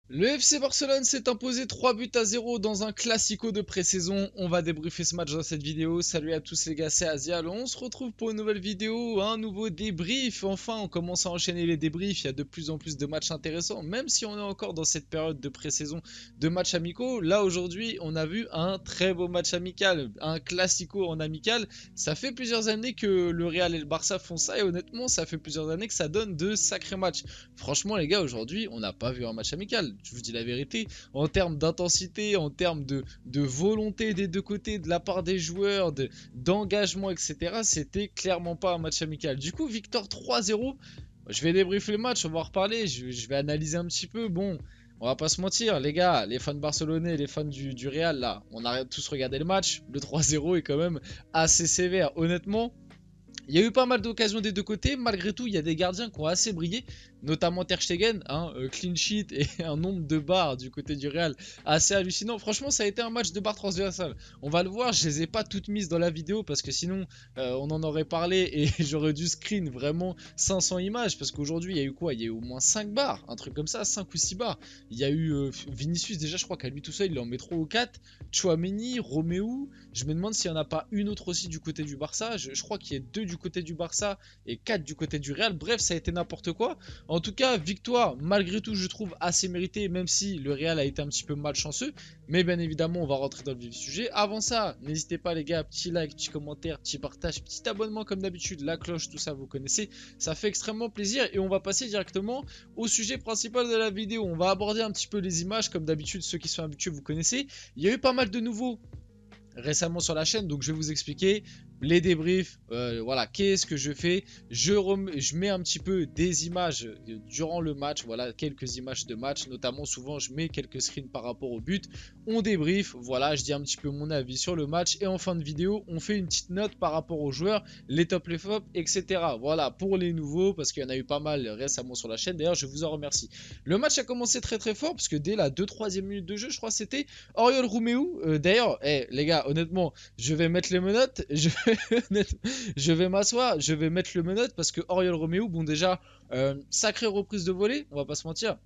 Le FC Barcelone s'est imposé 3 buts à 0 dans un classico de pré-saison. On va débriefer ce match dans cette vidéo. Salut à tous les gars, c'est Azial. On se retrouve pour une nouvelle vidéo, un nouveau débrief. Enfin, on commence à enchaîner les débriefs. Il y a de plus en plus de matchs intéressants, même si on est encore dans cette période de pré-saison de matchs amicaux. Là, aujourd'hui, on a vu un très beau match amical, un classico en amical. Ça fait plusieurs années que le Real et le Barça font ça et honnêtement, ça fait plusieurs années que ça donne de sacrés matchs. Franchement, les gars, aujourd'hui, on n'a pas vu un match amical. Je vous dis la vérité. En termes d'intensité, en termes de volonté des deux côtés, de la part des joueurs, d'engagement, etc., c'était clairement pas un match amical. Du coup, victoire 3-0. Je vais débriefer le match, on va en reparler. Je vais analyser un petit peu. Bon, on va pas se mentir, les gars, les fans barcelonais, les fans du Real, là, on a tous regardé le match. Le 3-0 est quand même assez sévère. Honnêtement, il y a eu pas mal d'occasions des deux côtés. Malgré tout, il y a des gardiens qui ont assez brillé, notamment Ter Stegen, hein, clean sheet et un nombre de barres du côté du Real assez hallucinant. Franchement, ça a été un match de barres transversales. On va le voir, je les ai pas toutes mises dans la vidéo parce que sinon on en aurait parlé et j'aurais dû screen vraiment 500 images parce qu'aujourd'hui il y a eu quoi? Il y a eu au moins 5 barres, un truc comme ça, 5 ou 6 barres. Il y a eu Vinicius, déjà je crois qu'à lui tout seul il en met 3 ou 4. Chouameni, Romeo, je me demande s'il n'y en a pas une autre aussi du côté du Barça. Je crois qu'il y a 2 du côté du Barça et 4 du côté du Real. Bref, ça a été n'importe quoi. En tout cas, victoire, malgré tout, je trouve assez méritée, même si le Real a été un petit peu malchanceux. Mais bien évidemment, on va rentrer dans le vif du sujet. Avant ça, n'hésitez pas les gars, petit like, petit commentaire, petit partage, petit abonnement comme d'habitude, la cloche, tout ça vous connaissez. Ça fait extrêmement plaisir et on va passer directement au sujet principal de la vidéo. On va aborder un petit peu les images, comme d'habitude, ceux qui sont habitués, vous connaissez. Il y a eu pas mal de nouveaux récemment sur la chaîne, donc je vais vous expliquer les débriefs, voilà, qu'est-ce que je fais, je mets un petit peu des images durant le match, voilà, quelques images de match, notamment souvent je mets quelques screens par rapport au but, on débrief, voilà, je dis un petit peu mon avis sur le match, et en fin de vidéo, on fait une petite note par rapport aux joueurs, les top, les flops, etc. Voilà, pour les nouveaux, parce qu'il y en a eu pas mal récemment sur la chaîne, d'ailleurs je vous en remercie. Le match a commencé très très fort, parce que dès la 2-3e minute de jeu, je crois c'était Oriol Romeu, d'ailleurs, les gars, honnêtement, je vais mettre les menottes, je vais m'asseoir, je vais mettre le menottes parce que Oriol Romeu, bon déjà, sacrée reprise de volée, on va pas se mentir.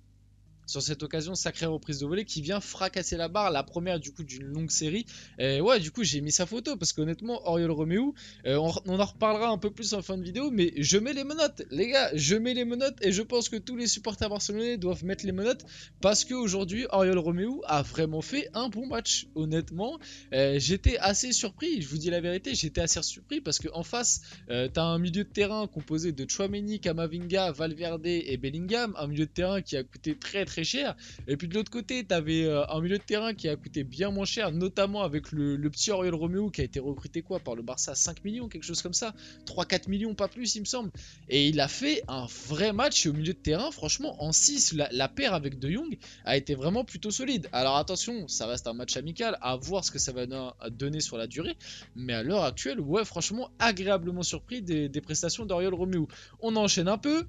Sur cette occasion, sacrée reprise de volée qui vient fracasser la barre, la première du coup d'une longue série. Et ouais, du coup, j'ai mis sa photo parce qu'honnêtement, Oriol Romeu, on en reparlera un peu plus en fin de vidéo, mais je mets les menottes, les gars, je mets les menottes et je pense que tous les supporters barcelonais doivent mettre les menottes parce qu'aujourd'hui, Oriol Romeu a vraiment fait un bon match. Honnêtement, j'étais assez surpris, je vous dis la vérité, j'étais assez surpris parce qu'en face, t'as un milieu de terrain composé de Chouameni, Camavinga, Valverde et Bellingham, un milieu de terrain qui a coûté très cher. Et puis de l'autre côté, t'avais un milieu de terrain qui a coûté bien moins cher, notamment avec le petit Oriol Romeu qui a été recruté quoi par le Barça, 5 millions, quelque chose comme ça, 3-4 millions, pas plus il me semble. Et il a fait un vrai match au milieu de terrain, franchement en 6, la paire avec De Jong a été vraiment plutôt solide. Alors attention, ça reste un match amical, à voir ce que ça va donner sur la durée. Mais à l'heure actuelle, ouais, franchement, agréablement surpris des prestations d'Oriol Romeu. On enchaîne un peu.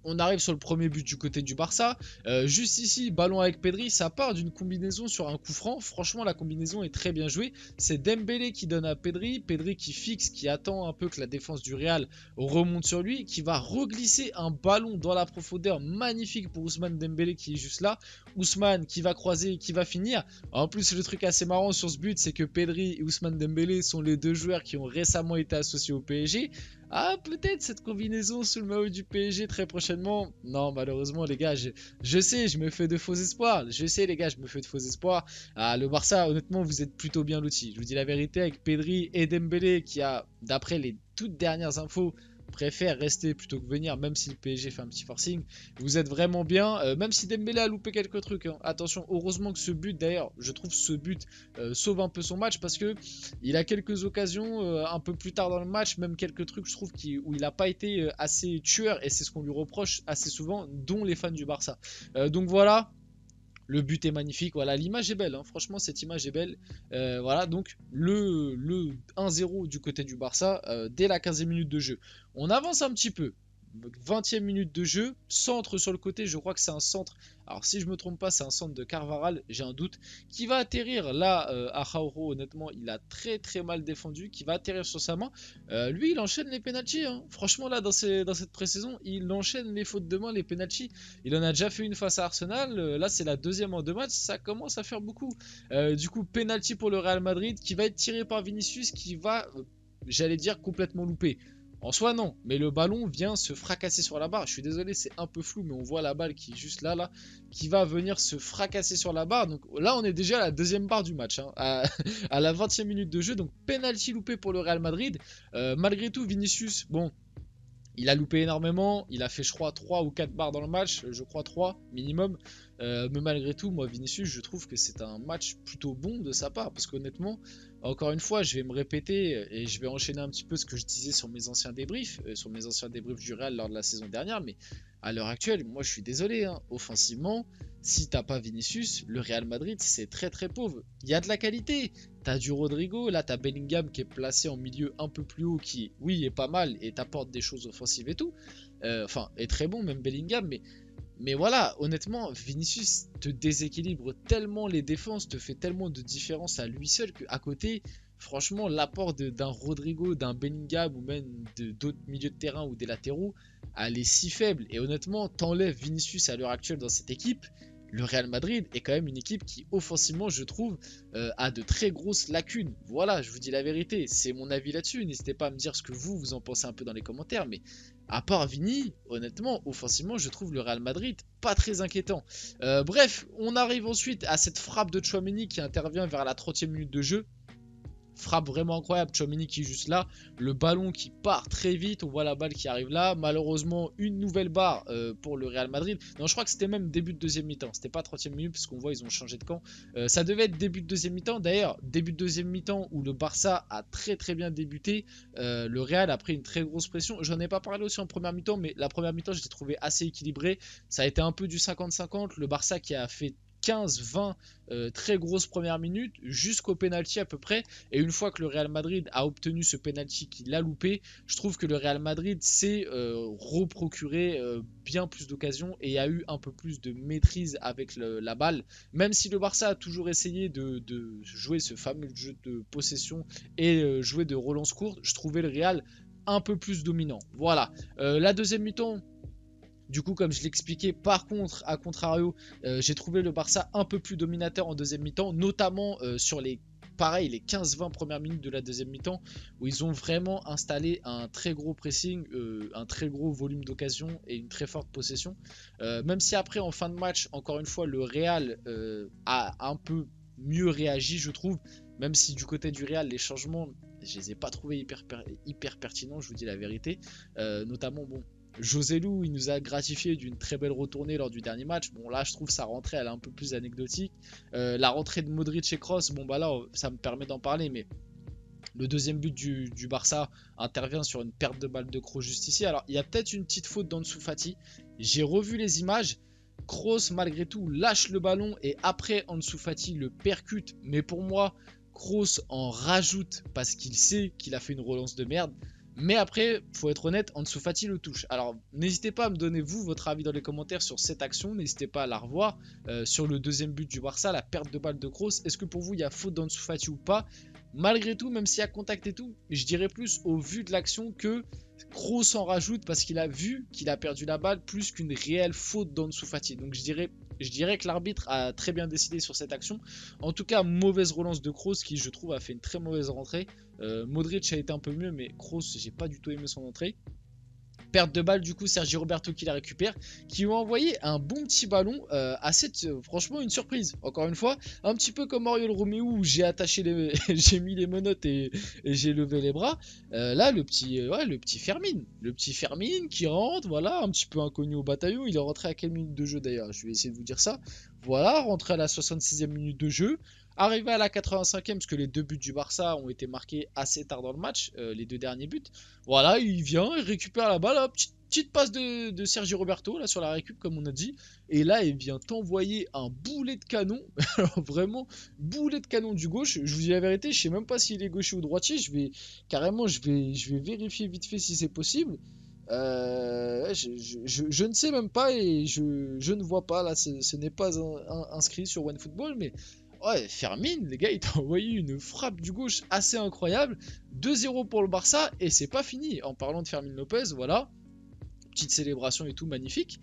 On arrive sur le premier but du côté du Barça. Juste ici, ballon avec Pedri, ça part d'une combinaison sur un coup franc. Franchement, la combinaison est très bien jouée. C'est Dembélé qui donne à Pedri. Pedri qui fixe, qui attend un peu que la défense du Real remonte sur lui, qui va reglisser un ballon dans la profondeur magnifique pour Ousmane Dembélé qui est juste là. Ousmane qui va croiser, qui va finir. En plus, le truc assez marrant sur ce but, c'est que Pedri et Ousmane Dembélé sont les deux joueurs qui ont récemment été associés au PSG. Ah, peut-être cette combinaison sous le maillot du PSG très prochainement. Non, malheureusement, les gars, je sais, je me fais de faux espoirs. Je sais, les gars, je me fais de faux espoirs. Ah, le Barça, honnêtement, vous êtes plutôt bien lotis. Je vous dis la vérité, avec Pedri et Dembélé, qui a, d'après les toutes dernières infos, préfère rester plutôt que venir, même si le PSG fait un petit forcing. Vous êtes vraiment bien, même si Dembélé a loupé quelques trucs, hein. Attention, heureusement que ce but, d'ailleurs, je trouve ce but sauve un peu son match parce que il a quelques occasions un peu plus tard dans le match, même quelques trucs, je trouve, où il n'a pas été assez tueur et c'est ce qu'on lui reproche assez souvent, dont les fans du Barça. Donc voilà. Le but est magnifique, voilà, l'image est belle, hein. Franchement cette image est belle. Voilà, donc le 1-0 du côté du Barça dès la 15e minute de jeu. On avance un petit peu. 20e minute de jeu, centre sur le côté, je crois que c'est un centre. Alors si je me trompe pas, c'est un centre de Carvajal, j'ai un doute, qui va atterrir là à Rauro. Honnêtement, il a très très mal défendu, qui va atterrir sur sa main. Lui, il enchaîne les pénaltys, hein. Franchement, là, dans cette pré-saison, il enchaîne les fautes de main, les pénaltys. Il en a déjà fait une face à Arsenal. Là, c'est la deuxième en 2 matchs. Ça commence à faire beaucoup. Du coup, pénalty pour le Real Madrid, qui va être tiré par Vinicius, qui va, j'allais dire, complètement loupé. En soi, non, mais le ballon vient se fracasser sur la barre. Je suis désolé, c'est un peu flou, mais on voit la balle qui est juste là, qui va venir se fracasser sur la barre. Donc là, on est déjà à la deuxième barre du match, hein, à la 20e minute de jeu. Donc penalty loupé pour le Real Madrid. Malgré tout, Vinicius, bon, il a loupé énormément, il a fait je crois 3 ou 4 barres dans le match, je crois 3 minimum. Mais malgré tout, moi Vinicius, je trouve que c'est un match plutôt bon de sa part. Parce qu'honnêtement, encore une fois, je vais me répéter et je vais enchaîner un petit peu ce que je disais sur mes anciens débriefs, du Real lors de la saison dernière. Mais à l'heure actuelle, moi je suis désolé, hein, offensivement, si t'as pas Vinicius, le Real Madrid c'est très très pauvre. Il y a de la qualité, t'as du Rodrigo, là t'as Bellingham qui est placé en milieu un peu plus haut, qui oui est pas mal et t'apporte des choses offensives et tout. Enfin, est très bon même Bellingham, mais voilà, honnêtement, Vinicius te déséquilibre tellement les défenses, te fait tellement de différence à lui seul qu'à côté, franchement, l'apport d'un Rodrigo, d'un Bellingham ou même d'autres milieux de terrain ou des latéraux, elle est si faible. Et honnêtement, t'enlèves Vinicius à l'heure actuelle dans cette équipe, le Real Madrid est quand même une équipe qui, offensivement, je trouve, a de très grosses lacunes. Voilà, je vous dis la vérité, c'est mon avis là-dessus. N'hésitez pas à me dire ce que vous en pensez un peu dans les commentaires, mais à part Vini, honnêtement, offensivement, je trouve le Real Madrid pas très inquiétant. Bref, on arrive ensuite à cette frappe de Tchouaméni qui intervient vers la 30e minute de jeu. Frappe vraiment incroyable, Tchouaméni qui est juste là, le ballon qui part très vite, on voit la balle qui arrive là, malheureusement une nouvelle barre pour le Real Madrid. Non, je crois que c'était même début de deuxième mi-temps, c'était pas 30e minute parce qu'on voit ils ont changé de camp. Ça devait être début de deuxième mi-temps, d'ailleurs début de deuxième mi-temps où le Barça a très très bien débuté, le Real a pris une très grosse pression. J'en ai pas parlé aussi en première mi-temps, mais la première mi-temps je l'ai trouvé assez équilibré, ça a été un peu du 50-50, le Barça qui a fait 15-20 très grosses premières minutes jusqu'au penalty à peu près, et une fois que le Real Madrid a obtenu ce penalty qu'il a loupé, je trouve que le Real Madrid s'est reprocuré bien plus d'occasions et a eu un peu plus de maîtrise avec la balle, même si le Barça a toujours essayé de jouer ce fameux jeu de possession et jouer de relance courte. Je trouvais le Real un peu plus dominant. Voilà, la deuxième mi-temps, du coup, comme je l'expliquais, par contre, à contrario, j'ai trouvé le Barça un peu plus dominateur en deuxième mi-temps, notamment sur les 15-20 premières minutes de la deuxième mi-temps, où ils ont vraiment installé un très gros pressing, un très gros volume d'occasion et une très forte possession. Même si après, en fin de match, encore une fois, le Real a un peu mieux réagi, je trouve, même si du côté du Real, les changements, je les ai pas trouvés hyper pertinents, je vous dis la vérité. Notamment, bon, Joselu, il nous a gratifié d'une très belle retournée lors du dernier match. Bon, là, je trouve sa rentrée, elle est un peu plus anecdotique. La rentrée de Modric et Kroos, bon, bah là, ça me permet d'en parler, mais le deuxième but du Barça intervient sur une perte de balle de Kroos juste ici. Alors, il y a peut-être une petite faute d'Ansu Fati. J'ai revu les images. Kroos, malgré tout, lâche le ballon et après, Ansu Fati le percute. Mais pour moi, Kroos en rajoute parce qu'il sait qu'il a fait une relance de merde. Mais après, faut être honnête, Ansu Fati le touche. Alors, n'hésitez pas à me donner vous votre avis dans les commentaires sur cette action. N'hésitez pas à la revoir. Sur le deuxième but du Barça, la perte de balle de Kroos. Est-ce que pour vous, il y a faute d'Ansu Fati ou pas? Malgré tout, même s'il y a contact et tout, je dirais plus au vu de l'action que Kroos en rajoute parce qu'il a vu qu'il a perdu la balle plus qu'une réelle faute d'Ansu Fati. Donc je dirais que l'arbitre a très bien décidé sur cette action. En tout cas, mauvaise relance de Kroos qui, je trouve, a fait une très mauvaise rentrée. Modric a été un peu mieux, mais Kroos, j'ai pas du tout aimé son entrée. Perte de balle, du coup, Sergi Roberto qui la récupère, qui lui a envoyé un bon petit ballon, franchement une surprise. Encore une fois, un petit peu comme Oriol Romeu où j'ai attaché j'ai mis les menottes et j'ai levé les bras. Là, le petit Fermin qui rentre, voilà, un petit peu inconnu au bataillon. Il est rentré à quelle minute de jeu d'ailleurs? Je vais essayer de vous dire ça. Voilà, rentré à la 66e minute de jeu. Arrivé à la 85e, parce que les deux buts du Barça ont été marqués assez tard dans le match, les deux derniers buts. Voilà, il vient, il récupère la balle, hop, petite passe de Sergi Roberto, là sur la récup, comme on a dit. Et là, il vient t'envoyer un boulet de canon. Alors vraiment, boulet de canon du gauche. Je vous dis la vérité, je sais même pas s'il est gaucher ou droitier. Je vais vérifier vite fait si c'est possible. Je ne sais même pas et je ne vois pas là, ce n'est pas inscrit sur OneFootball, mais ouais, Fermin, les gars, il t'a envoyé une frappe du gauche assez incroyable. 2-0 pour le Barça et c'est pas fini. En parlant de Fermin Lopez, voilà. Petite célébration et tout, magnifique.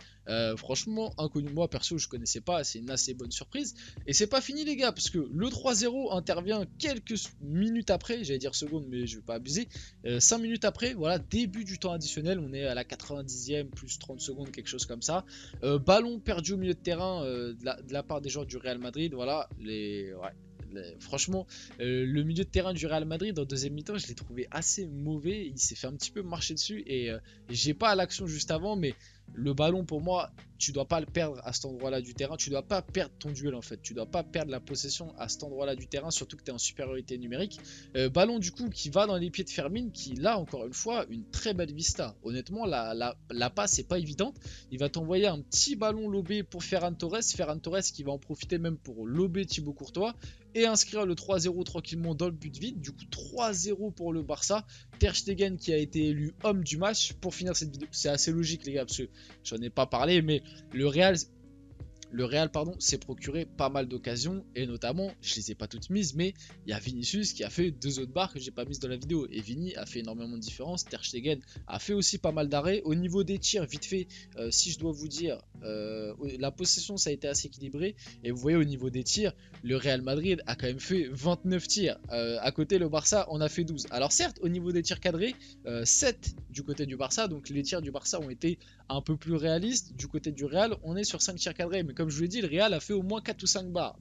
Franchement, inconnu, moi perso, je connaissais pas, c'est une assez bonne surprise. Et c'est pas fini, les gars, parce que le 3-0 intervient quelques minutes après, j'allais dire secondes, mais je vais pas abuser. 5 minutes après, voilà, début du temps additionnel, on est à la 90e, plus 30 secondes, quelque chose comme ça. Ballon perdu au milieu de terrain de la part des joueurs du Real Madrid, voilà, franchement, le milieu de terrain du Real Madrid en deuxième mi-temps, je l'ai trouvé assez mauvais. Il s'est fait un petit peu marcher dessus et j'ai pas l'action juste avant, mais le ballon pour moi, tu dois pas le perdre à cet endroit-là du terrain. Tu dois pas perdre ton duel en fait. Tu dois pas perdre la possession à cet endroit-là du terrain, surtout que tu es en supériorité numérique. Ballon du coup qui va dans les pieds de Fermin, qui là encore une fois une très belle vista. Honnêtement, la passe est pas évidente. Il va t'envoyer un petit ballon lobé pour Ferran Torres. Ferran Torres qui va en profiter même pour lober Thibaut Courtois et inscrire le 3-0 tranquillement dans le but vide. Du coup 3-0 pour le Barça. Ter Stegen qui a été élu homme du match. Pour finir cette vidéo, c'est assez logique les gars parce que j'en ai pas parlé, mais le Real s'est procuré pas mal d'occasions et notamment, je les ai pas toutes mises, mais il y a Vinicius qui a fait 2 autres barres que j'ai pas mises dans la vidéo et Vini a fait énormément de différence. Ter Stegen a fait aussi pas mal d'arrêts. Au niveau des tirs, vite fait, si je dois vous dire, la possession ça a été assez équilibré et vous voyez au niveau des tirs, le Real Madrid a quand même fait 29 tirs. À côté, le Barça en a fait 12. Alors certes, au niveau des tirs cadrés, 7 du côté du Barça, donc les tirs du Barça ont été un peu plus réalistes. Du côté du Real, on est sur 5 tirs cadrés, mais comme je vous l'ai dit, le Real a fait au moins 4 ou 5 barres.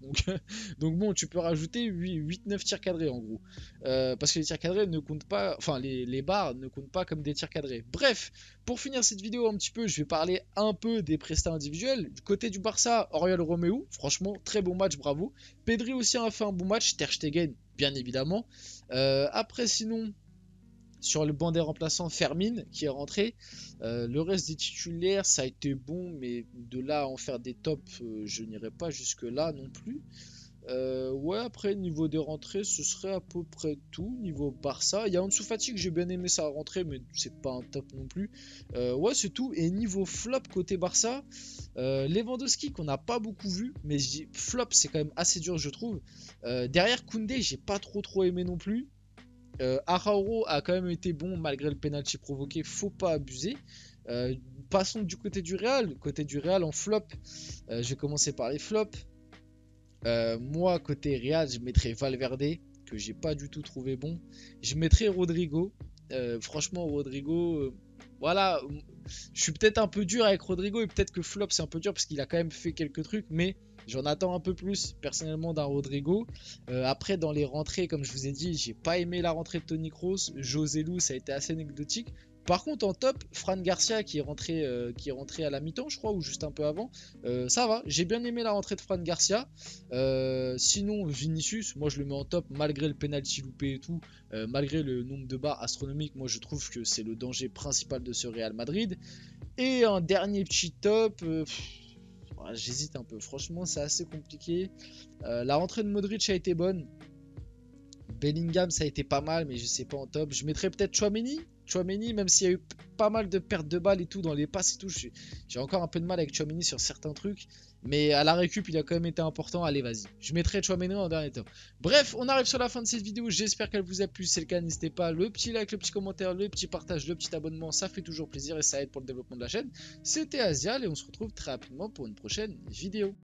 Donc bon, tu peux rajouter 8-9 tirs cadrés en gros. Parce que les tirs cadrés ne comptent pas, enfin les barres ne comptent pas comme des tirs cadrés. Bref, pour finir cette vidéo un petit peu, je vais parler un peu des prestats individuels. Du côté du Barça, Oriol Romeu, franchement, très bon match, bravo. Pedri aussi a fait un bon match, Ter Stegen, bien évidemment. Après sinon... Sur le banc des remplaçants, Fermin qui est rentré. Le reste des titulaires, ça a été bon, mais de là à en faire des tops, je n'irai pas jusque là non plus. Ouais, après niveau des rentrées, ce serait à peu près tout. Niveau Barça, il y a Ansu Fati que j'ai bien aimé sa rentrée, mais c'est pas un top non plus. Ouais, c'est tout. Et niveau flop côté Barça, Lewandowski qu'on n'a pas beaucoup vu, mais je dis flop, c'est quand même assez dur, je trouve. Derrière Koundé, j'ai pas trop aimé non plus. Araujo a quand même été bon malgré le penalty provoqué, faut pas abuser. Passons du côté du Real. Côté du Real en flop, je vais commencer par les flops. Moi côté Real, je mettrais Valverde que j'ai pas du tout trouvé bon. Je mettrais Rodrigo. Franchement Rodrigo, voilà, je suis peut-être un peu dur avec Rodrigo et peut-être que flop c'est un peu dur parce qu'il a quand même fait quelques trucs, mais j'en attends un peu plus personnellement d'un Rodrigo. Après dans les rentrées, comme je vous ai dit, j'ai pas aimé la rentrée de Toni Kroos. José Lu, ça a été assez anecdotique. Par contre en top, Fran Garcia qui est rentré à la mi-temps je crois, ou juste un peu avant, ça va, j'ai bien aimé la rentrée de Fran Garcia. Sinon Vinicius, moi je le mets en top malgré le penalty loupé et tout, malgré le nombre de barres astronomiques, moi je trouve que c'est le danger principal de ce Real Madrid. Et un dernier petit top, j'hésite un peu, franchement c'est assez compliqué. La rentrée de Modric a été bonne. Bellingham ça a été pas mal, mais je sais pas en top. Je mettrais peut-être Tchouaméni, même s'il y a eu pas mal de pertes de balles et tout dans les passes et tout, j'ai encore un peu de mal avec Tchouaméni sur certains trucs, mais à la récup il a quand même été important. Allez vas-y, je mettrai Tchouaméni en dernier top. Bref, on arrive sur la fin de cette vidéo, j'espère qu'elle vous a plu. Si c'est le cas, n'hésitez pas, le petit like, le petit commentaire, le petit partage, le petit abonnement, ça fait toujours plaisir et ça aide pour le développement de la chaîne. C'était Azial et on se retrouve très rapidement pour une prochaine vidéo.